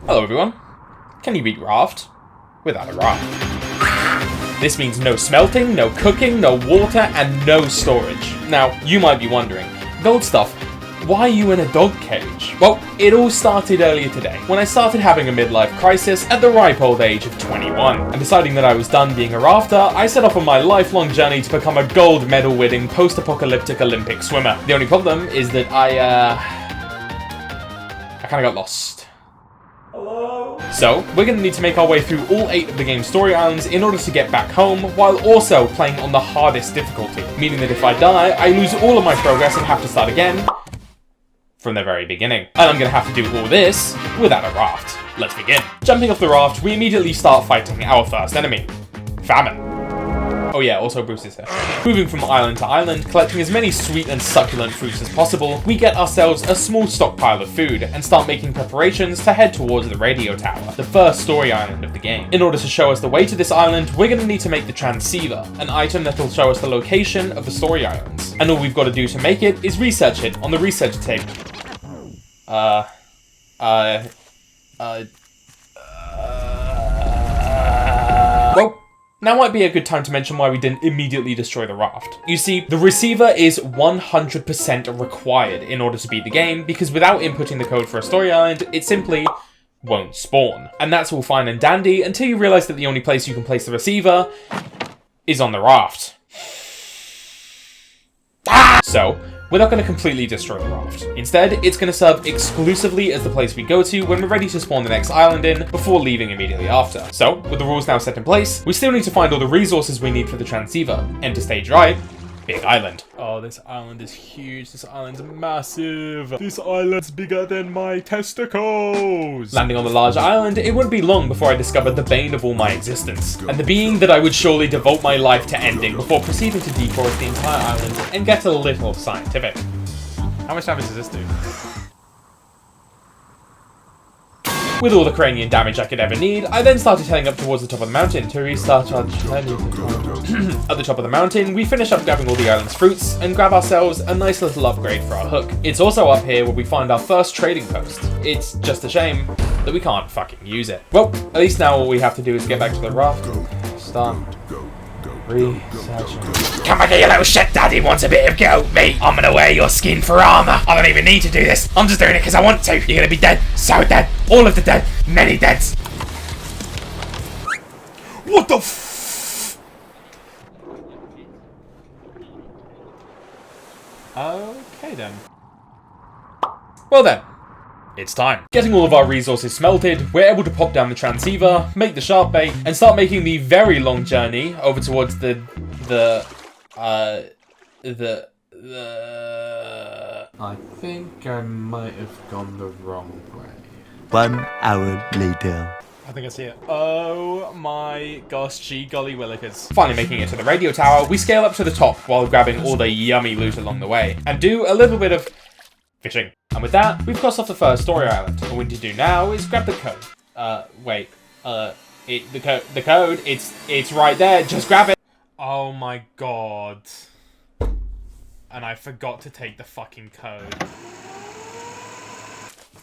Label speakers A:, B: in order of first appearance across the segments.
A: Hello everyone. Can you beat Raft without a raft? This means no smelting, no cooking, no water, and no storage. Now, you might be wondering, Gold Stuff, why are you in a dog cage? Well, it all started earlier today, when I started having a midlife crisis at the ripe old age of 21. And deciding that I was done being a rafter, I set off on my lifelong journey to become a gold medal winning post-apocalyptic Olympic swimmer. The only problem is that I kinda got lost. Hello? So, we're going to need to make our way through all 8 of the game's story islands in order to get back home, while also playing on the hardest difficulty, meaning that if I die, I lose all of my progress and have to start again from the very beginning. And I'm going to have to do all this without a raft. Let's begin. Jumping off the raft, we immediately start fighting our first enemy, famine. Oh yeah, also Bruce is here. Moving from island to island, collecting as many sweet and succulent fruits as possible, we get ourselves a small stockpile of food and start making preparations to head towards the radio tower, the first story island of the game. In order to show us the way to this island, we're going to need to make the transceiver, an item that will show us the location of the story islands. And all we've got to do to make it is research it on the research table. Well, now might be a good time to mention why we didn't immediately destroy the raft. You see, the receiver is 100% required in order to beat the game, because without inputting the code for a story island, it simply won't spawn. And that's all fine and dandy until you realise that the only place you can place the receiver is on the raft. So, we're not going to completely destroy the raft. Instead, it's going to serve exclusively as the place we go to when we're ready to spawn the next island in, before leaving immediately after. So, with the rules now set in place, we still need to find all the resources we need for the transceiver. Enter stage right, big island. Oh, this island is huge. This island's massive. This island's bigger than my testicles. Landing on the large island, it wouldn't be long before I discovered the bane of all my existence, and the being that I would surely devote my life to ending before proceeding to deforest the entire island and get a little scientific. How much damage does this do? With all the cranium damage I could ever need, I then started heading up towards the top of the mountain to restart our journey. At the top of the mountain, we finish up grabbing all the island's fruits and grab ourselves a nice little upgrade for our hook. It's also up here where we find our first trading post. It's just a shame that we can't fucking use it. Well, at least now all we have to do is get back to the raft. Start researching.
B: Come on, you little shit daddy wants a bit of goat meat. I'm gonna wear your skin for armor. I don't even need to do this. I'm just doing it because I want to. You're gonna be dead. So dead. All of the dead. Many deads. What the f...
A: Okay then. Well then. It's time. Getting all of our resources smelted, we're able to pop down the transceiver, make the sharp bait, and start making the very long journey over towards the I think I might have gone the wrong way.
C: 1 hour later.
A: I think I see it. Oh my gosh, gee golly willikers. Finally making it to the radio tower, we scale up to the top while grabbing all the yummy loot along the way, and do a little bit of fishing. And with that, we've crossed off the first story island. All we need to do now is grab the code. The code, it's right there, just grab it. Oh my god. And I forgot to take the fucking code.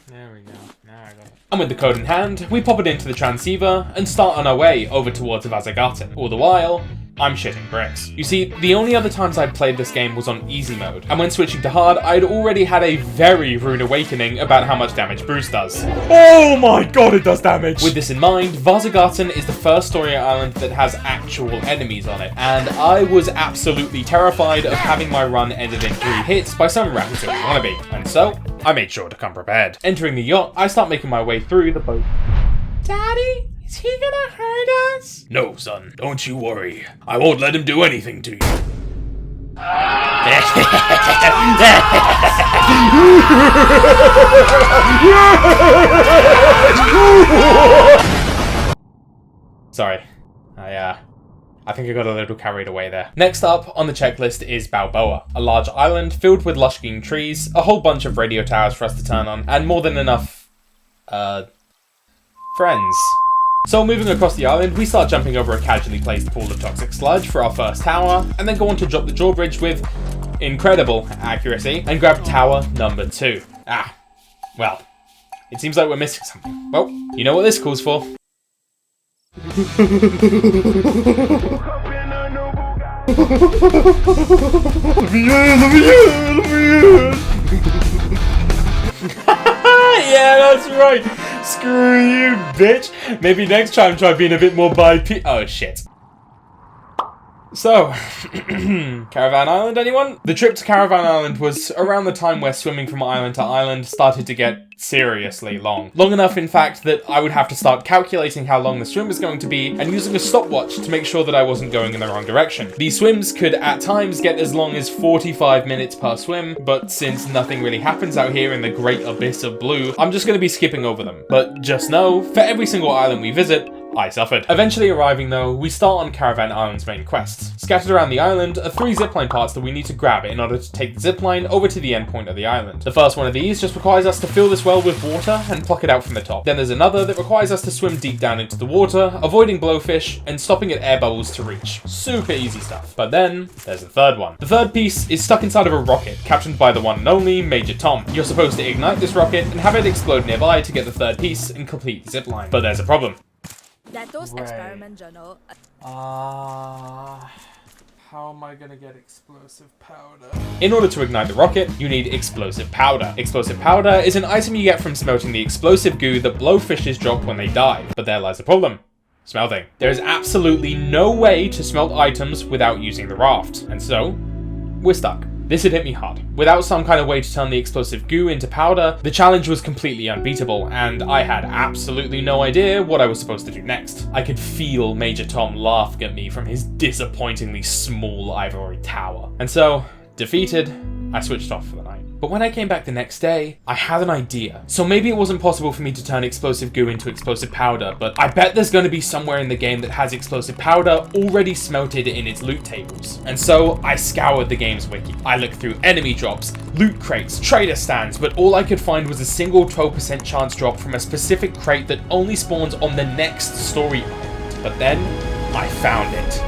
A: There we go, now I got it. And with the code in hand, we pop it into the transceiver and start on our way over towards Vazagarten. All the while, I'm shitting bricks. You see, the only other times I'd played this game was on easy mode, and when switching to hard, I'd already had a very rude awakening about how much damage Bruce does. Oh my god, it does damage! With this in mind, Vazagarten is the first story island that has actual enemies on it, and I was absolutely terrified of having my run ended in 3 hits by some ratatouille wannabe, and so, I made sure to come prepared. Entering the yacht, I start making my way through the boat. Daddy? Is he gonna hurt us?
B: No, son, don't you worry. I won't let him do anything to you.
A: Sorry. I think I got a little carried away there. Next up on the checklist is Balboa, a large island filled with lush green trees, a whole bunch of radio towers for us to turn on, and more than enough, friends. So moving across the island, we start jumping over a casually placed pool of toxic sludge for our first tower, and then go on to drop the drawbridge with incredible accuracy, and grab tower number 2. Well, It seems like we're missing something. Well, you know what this calls for. Yeah, that's right. Screw you, bitch. Maybe next time try being a bit more Oh, shit. So, Caravan Island, anyone? The trip to Caravan Island was around the time where swimming from island to island started to get seriously long. Long enough, in fact, that I would have to start calculating how long the swim was going to be and using a stopwatch to make sure that I wasn't going in the wrong direction. These swims could at times get as long as 45 minutes per swim, but since nothing really happens out here in the great abyss of blue, I'm just going to be skipping over them. But just know, for every single island we visit, I suffered. Eventually arriving though, we start on Caravan Island's main quests. Scattered around the island are 3 zipline parts that we need to grab in order to take the zipline over to the end point of the island. The first one of these just requires us to fill this well with water and pluck it out from the top. Then there's another that requires us to swim deep down into the water, avoiding blowfish and stopping at air bubbles to reach. Super easy stuff. But then there's the third one. The third piece is stuck inside of a rocket, captained by the one and only Major Tom. You're supposed to ignite this rocket and have it explode nearby to get the third piece and complete the zipline. But there's a problem.
D: Experiment journal.
A: How am I gonna get explosive powder? In order to ignite the rocket, you need explosive powder. Explosive powder is an item you get from smelting the explosive goo that blowfishes drop when they die. But there lies the problem. Smelting. There is absolutely no way to smelt items without using the raft. And so, we're stuck. This had hit me hard. Without some kind of way to turn the explosive goo into powder, the challenge was completely unbeatable, and I had absolutely no idea what I was supposed to do next. I could feel Major Tom laughing at me from his disappointingly small ivory tower. And so, defeated, I switched off for the night. But when I came back the next day, I had an idea. So maybe it wasn't possible for me to turn explosive goo into explosive powder, but I bet there's going to be somewhere in the game that has explosive powder already smelted in its loot tables. And so I scoured the game's wiki. I looked through enemy drops, loot crates, trader stands, but all I could find was a single 12% chance drop from a specific crate that only spawns on the next story island. But then, I found it.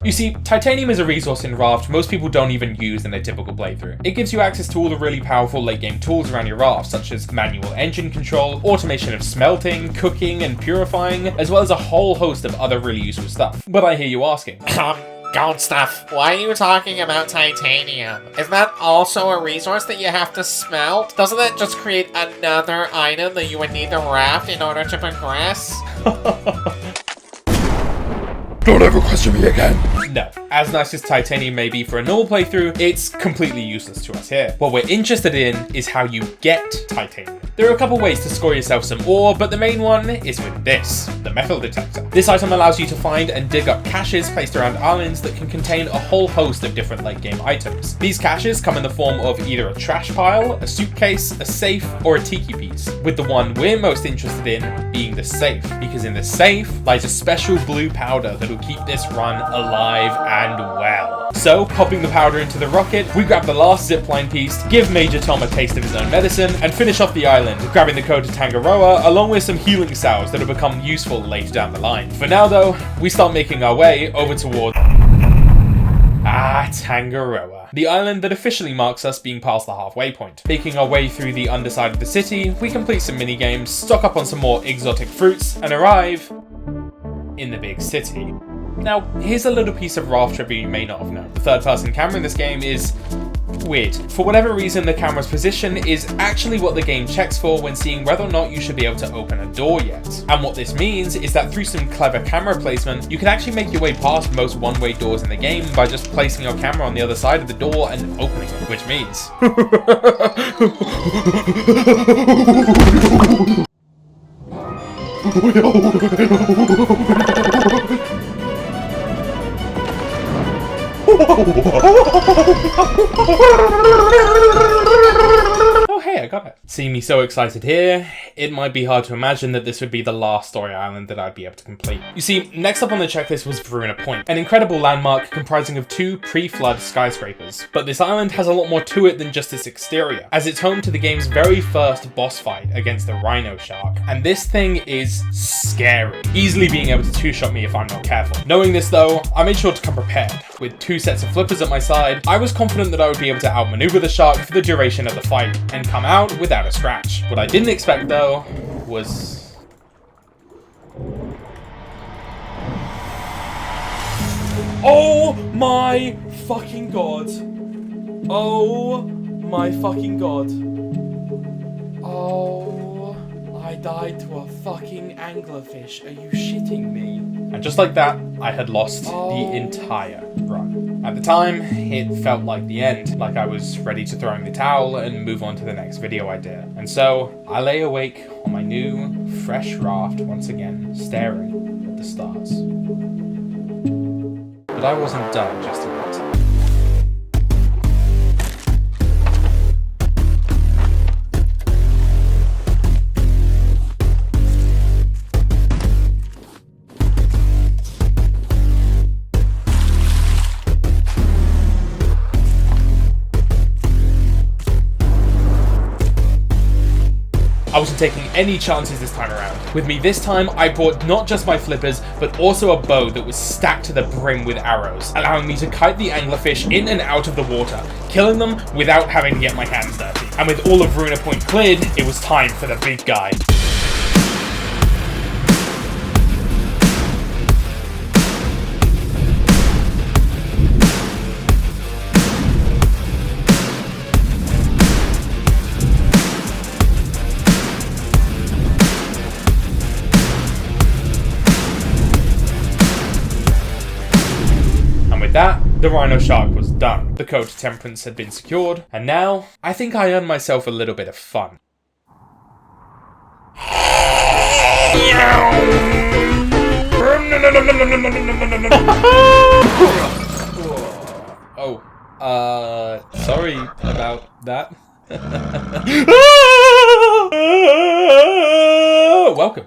A: You see, titanium is a resource in Raft most people don't even use in their typical playthrough. It gives you access to all the really powerful late game tools around your raft, such as manual engine control, automation of smelting, cooking and purifying, as well as a whole host of other really useful stuff. But I hear you asking,
B: Gold stuff. Why are you talking about titanium? Is that also a resource that you have to smelt? Doesn't that just create another item that you would need to raft in order to progress?
A: Don't ever question me again. No, as nice as titanium may be for a normal playthrough, it's completely useless to us here. What we're interested in is how you get titanium. There are a couple ways to score yourself some ore, but the main one is with this, the metal detector. This item allows you to find and dig up caches placed around islands that can contain a whole host of different late game items. These caches come in the form of either a trash pile, a suitcase, a safe, or a tiki piece, with the one we're most interested in being the safe, because in the safe lies a special blue powder that will keep this run alive and well. So, popping the powder into the rocket, we grab the last zipline piece, give Major Tom a taste of his own medicine, and finish off the island, grabbing the code to Tangaroa, along with some healing cells that will become useful later down the line. For now though, we start making our way over towards Tangaroa, the island that officially marks us being past the halfway point. Making our way through the underside of the city, we complete some mini games, stock up on some more exotic fruits, and arrive in the big city. Now, here's a little piece of Raft trivia you may not have known. The third-person camera in this game is weird. For whatever reason, the camera's position is actually what the game checks for when seeing whether or not you should be able to open a door yet. And what this means is that through some clever camera placement, you can actually make your way past most one-way doors in the game by just placing your camera on the other side of the door and opening it, which means oh hey, I got it. Seeing me so excited here, it might be hard to imagine that this would be the last story island that I'd be able to complete. You see, next up on the checklist was Varuna Point, an incredible landmark comprising of 2 pre-flood skyscrapers. But this island has a lot more to it than just its exterior, as it's home to the game's very first boss fight against the rhino shark. And this thing is scary, easily being able to two-shot me if I'm not careful. Knowing this though, I made sure to come prepared. With 2 sets of flippers at my side, I was confident that I would be able to outmaneuver the shark for the duration of the fight and come out without a scratch. What I didn't expect though was... Oh my fucking god. Oh my fucking god. Oh, I died to a fucking anglerfish. Are you shitting me? And just like that, I had lost the entire run. At the time, it felt like the end, like I was ready to throw in the towel and move on to the next video idea. And so, I lay awake on my new, fresh raft once again, staring at the stars. But I wasn't done just yet. I wasn't taking any chances this time around. With me this time, I brought not just my flippers, but also a bow that was stacked to the brim with arrows, allowing me to kite the anglerfish in and out of the water, killing them without having to get my hands dirty. And with all of Runa Point cleared, it was time for the big guy. That, the rhino shark was done. The code to temperance had been secured, and now, I think I earned myself a little bit of fun. Oh, sorry about that. Welcome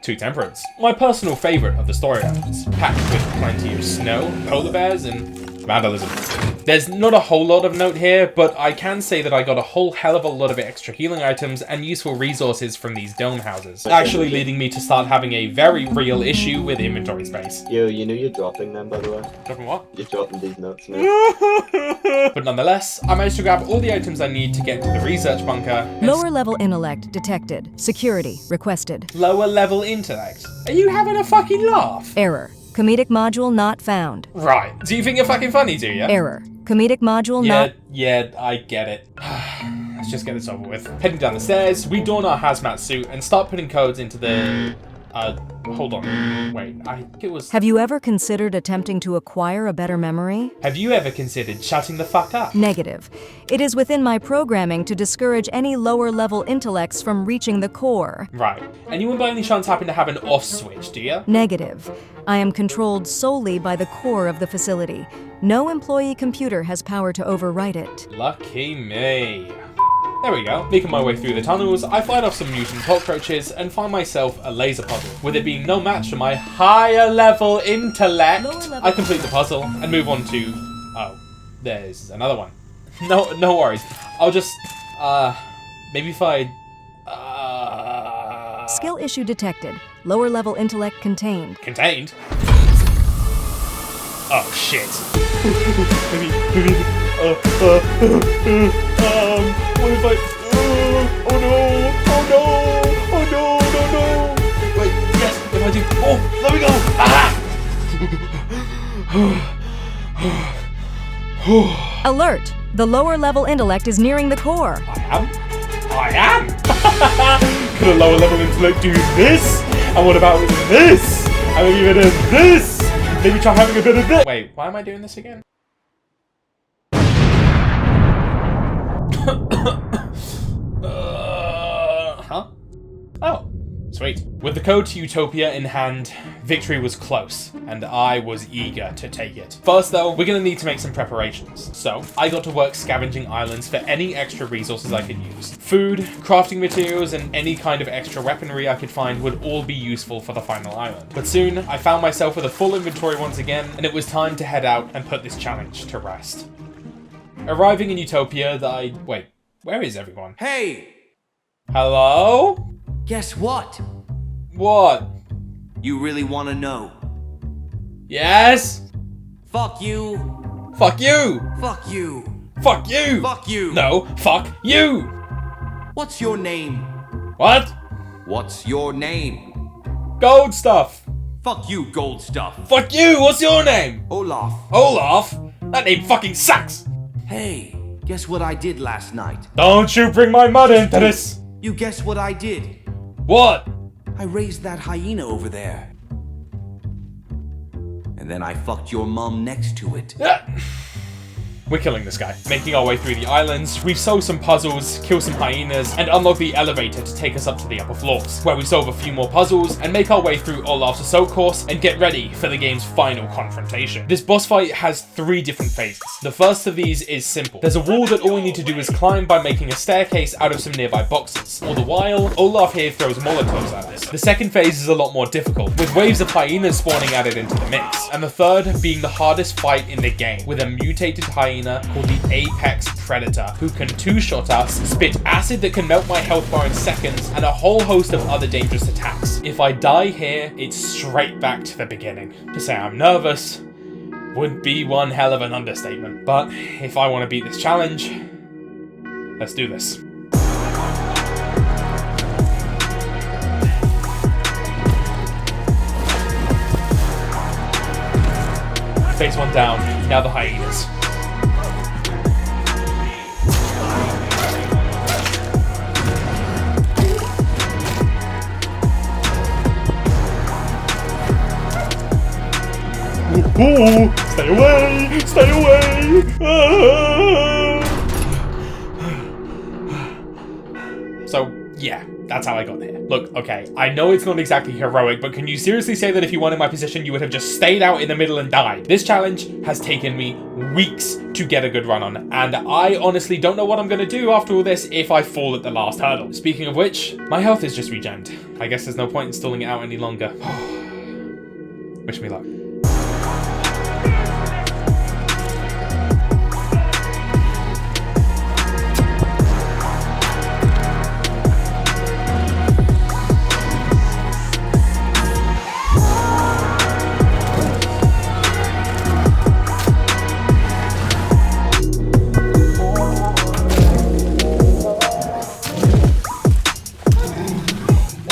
A: to Temperance, my personal favourite of the story elements, packed with plenty of snow, polar bears, and vandalism. There's not a whole lot of note here, but I can say that I got a whole hell of a lot of extra healing items and useful resources from these dome houses, actually leading me to start having a very real issue with inventory space.
E: Yo, you know you're dropping them, by the way.
A: Dropping what?
E: You're dropping these notes now.
A: But nonetheless, I managed to grab all the items I need to get to the research bunker.
F: Lower level intellect detected. Security requested.
A: Lower level intellect? Are you having a fucking laugh?
F: Error. Comedic module not found.
A: Right. Do you think you're fucking funny, do you?
F: Error. Comedic module not...
A: Yeah, I get it. Let's just get this over with. Heading down the stairs, we don our hazmat suit and start putting codes into the... hold on. Wait, I think it was...
F: Have you ever considered attempting to acquire a better memory?
A: Have you ever considered shutting the fuck up?
F: Negative. It is within my programming to discourage any lower-level intellects from reaching the core.
A: Right. And you wouldn't by any chance happen to have an off switch, do you?
F: Negative. I am controlled solely by the core of the facility. No employee computer has power to override it.
A: Lucky me. There we go. Making my way through the tunnels, I fight off some mutant cockroaches and find myself a laser puzzle. With it being no match for my higher level intellect, I complete the puzzle and move on to... Oh, there's another one. No worries. I'll just, maybe if I...
F: Skill issue detected. Lower level intellect contained.
A: Contained? Oh, shit. What if I... Oh no! Wait, yes, if I do... Oh, there we go! Ah!
F: Alert! The lower level intellect is nearing the core.
A: I am? Could a lower level intellect do this? And what about this? And maybe a bit of this? Maybe try having a bit of this? Wait, why am I doing this again? Huh? Oh, sweet. With the code to Utopia in hand, victory was close, and I was eager to take it. First though, we're gonna need to make some preparations. So, I got to work scavenging islands for any extra resources I could use. Food, crafting materials, and any kind of extra weaponry I could find would all be useful for the final island. But soon, I found myself with a full inventory once again, and it was time to head out and put this challenge to rest. Arriving in Utopia, wait, where is everyone?
G: Hey!
A: Hello?
G: Guess what?
A: What?
G: You really want to know?
A: Yes?
G: Fuck you.
A: Fuck you!
G: Fuck you.
A: Fuck you!
G: Fuck you.
A: No, fuck you!
G: What's your name?
A: What?
G: What's your name?
A: Gold stuff!
G: Fuck you, gold stuff.
A: Fuck you! What's your name?
G: Olaf.
A: Olaf? That name fucking sucks!
G: Hey, guess what I did last night?
A: Don't you bring my mud into this!
G: You guess what I did?
A: What?
G: I raised that hyena over there. And then I fucked your mum next to it.
A: We're killing this guy. Making our way through the islands, we solve some puzzles, kill some hyenas, and unlock the elevator to take us up to the upper floors, where we solve a few more puzzles and make our way through Olaf's assault course and get ready for the game's final confrontation. This boss fight has 3 different phases. The first of these is simple. There's a wall that all we need to do is climb by making a staircase out of some nearby boxes. All the while, Olaf here throws Molotovs at us. The second phase is a lot more difficult, with waves of hyenas spawning added into the mix. And the third being the hardest fight in the game, with a mutated hyena called the Apex Predator, who can 2-shot us, spit acid that can melt my health bar in seconds, and a whole host of other dangerous attacks. If I die here, it's straight back to the beginning. To say I'm nervous would be one hell of an understatement, but if I want to beat this challenge, let's do this. Phase 1 down, now the hyenas. Ooh, stay away! Stay away! Ah! So, yeah, that's how I got here. Look, okay, I know it's not exactly heroic, but can you seriously say that if you weren't in my position, you would have just stayed out in the middle and died? This challenge has taken me weeks to get a good run on, and I honestly don't know what I'm gonna do after all this if I fall at the last hurdle. Speaking of which, my health is just regened. I guess there's no point in stalling it out any longer. Wish me luck.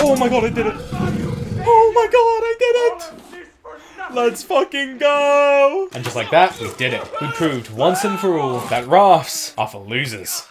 A: Oh my god, I did it! Oh my god, I did it! Let's fucking go! And just like that, we did it. We proved once and for all that rafts are for losers.